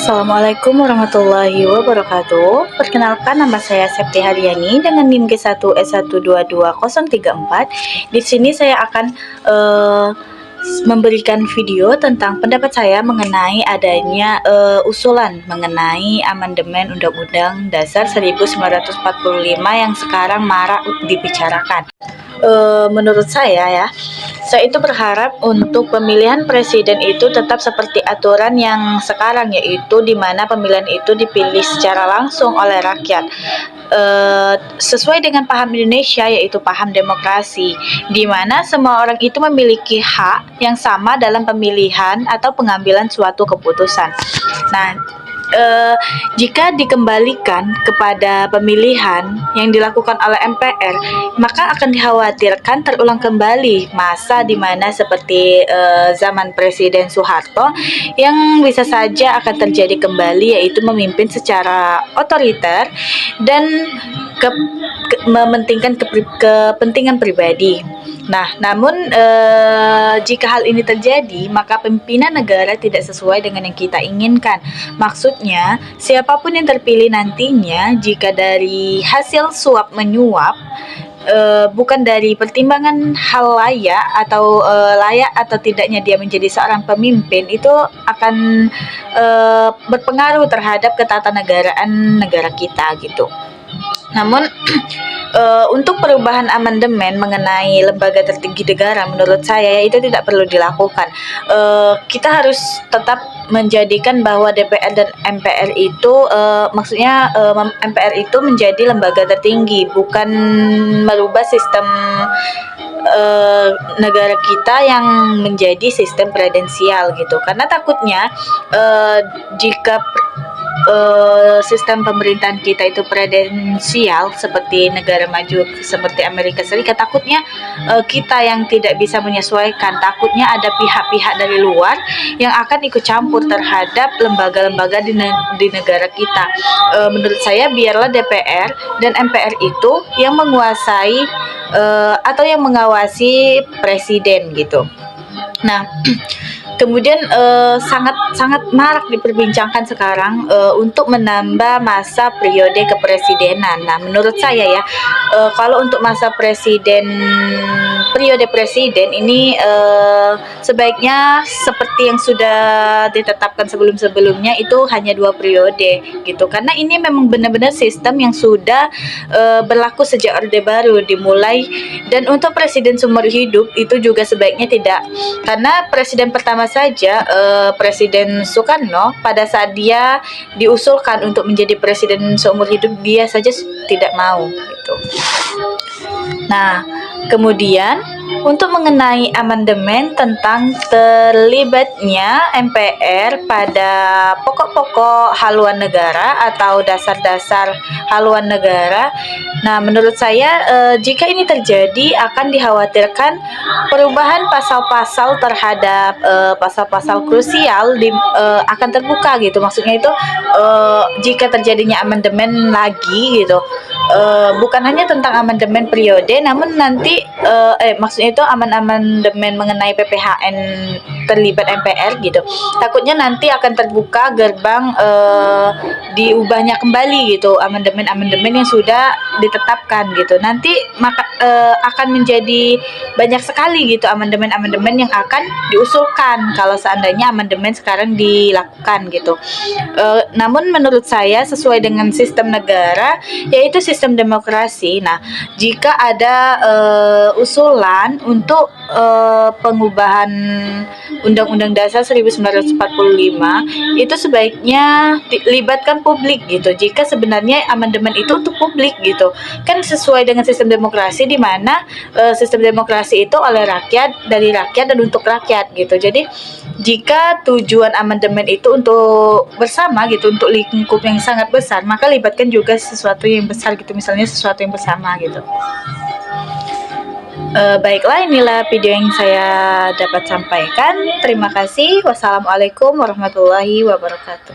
Assalamualaikum warahmatullahi wabarakatuh. Perkenalkan, nama saya Septi Haryani dengan NIM G1S122034. Di sini saya akan memberikan video tentang pendapat saya mengenai adanya usulan mengenai amandemen Undang-Undang Dasar 1945 yang sekarang marak dibicarakan. Menurut saya itu berharap untuk pemilihan presiden itu tetap seperti aturan yang sekarang, yaitu di mana pemilihan itu dipilih secara langsung oleh rakyat, sesuai dengan paham Indonesia, yaitu paham demokrasi, di mana semua orang itu memiliki hak yang sama dalam pemilihan atau pengambilan suatu keputusan. Nah, jika dikembalikan kepada pemilihan yang dilakukan oleh MPR, maka akan dikhawatirkan terulang kembali masa di mana seperti zaman Presiden Soeharto yang bisa saja akan terjadi kembali, yaitu memimpin secara otoriter dan mementingkan kepentingan pribadi. Nah, namun jika hal ini terjadi, maka pimpinan negara tidak sesuai dengan yang kita inginkan. Maksudnya, siapapun yang terpilih nantinya, jika dari hasil suap menyuap, bukan dari pertimbangan hal layak atau layak atau tidaknya dia menjadi seorang pemimpin, itu akan berpengaruh terhadap ketatanegaraan negara kita gitu. Namun untuk perubahan amandemen mengenai lembaga tertinggi negara, menurut saya itu tidak perlu dilakukan. Kita harus tetap menjadikan bahwa DPR dan MPR itu maksudnya MPR itu menjadi lembaga tertinggi, bukan merubah sistem negara kita yang menjadi sistem presidensial gitu. Karena takutnya jika sistem pemerintahan kita itu presidensial seperti negara maju seperti Amerika Serikat, takutnya kita yang tidak bisa menyesuaikan, takutnya ada pihak-pihak dari luar yang akan ikut campur terhadap lembaga-lembaga di negara kita. Menurut saya biarlah DPR dan MPR itu yang menguasai atau yang mengawasi presiden gitu. Nah, kemudian sangat marak diperbincangkan sekarang untuk menambah masa periode kepresidenan. Nah, menurut saya kalau untuk masa periode presiden ini sebaiknya seperti yang sudah ditetapkan sebelum-sebelumnya, itu hanya 2 periode gitu. Karena ini memang benar-benar sistem yang sudah berlaku sejak Orde Baru dimulai, dan untuk presiden seumur hidup itu juga sebaiknya tidak. Karena presiden pertama saja, Presiden Soekarno, pada saat dia diusulkan untuk menjadi presiden seumur hidup, dia saja tidak mau gitu. Nah, kemudian untuk mengenai amandemen tentang terlibatnya MPR pada pokok-pokok haluan negara atau dasar-dasar haluan negara. Nah, menurut saya jika ini terjadi akan dikhawatirkan perubahan pasal-pasal terhadap pasal-pasal krusial akan terbuka gitu. Maksudnya itu jika terjadinya amandemen lagi gitu, bukan hanya tentang amandemen periode, namun nanti maksudnya itu amandemen mengenai PPHN terlibat MPR gitu. Takutnya nanti akan terbuka gerbang diubahnya kembali gitu amandemen-amandemen yang sudah ditetapkan gitu. Nanti maka akan menjadi banyak sekali gitu amandemen-amandemen yang akan diusulkan kalau seandainya amandemen sekarang dilakukan gitu. Namun menurut saya sesuai dengan sistem negara, yaitu sistem demokrasi. Nah, jika ada usulan untuk pengubahan Undang-Undang Dasar 1945, itu sebaiknya libatkan publik gitu. Jika sebenarnya amandemen itu untuk publik gitu, kan sesuai dengan sistem demokrasi, di mana sistem demokrasi itu oleh rakyat, dari rakyat dan untuk rakyat gitu. Jadi jika tujuan amandemen itu untuk bersama gitu, untuk lingkup yang sangat besar, maka libatkan juga sesuatu yang besar gitu, misalnya sesuatu yang bersama gitu. Baiklah, inilah video yang saya dapat sampaikan. Terima kasih. Wassalamualaikum warahmatullahi wabarakatuh.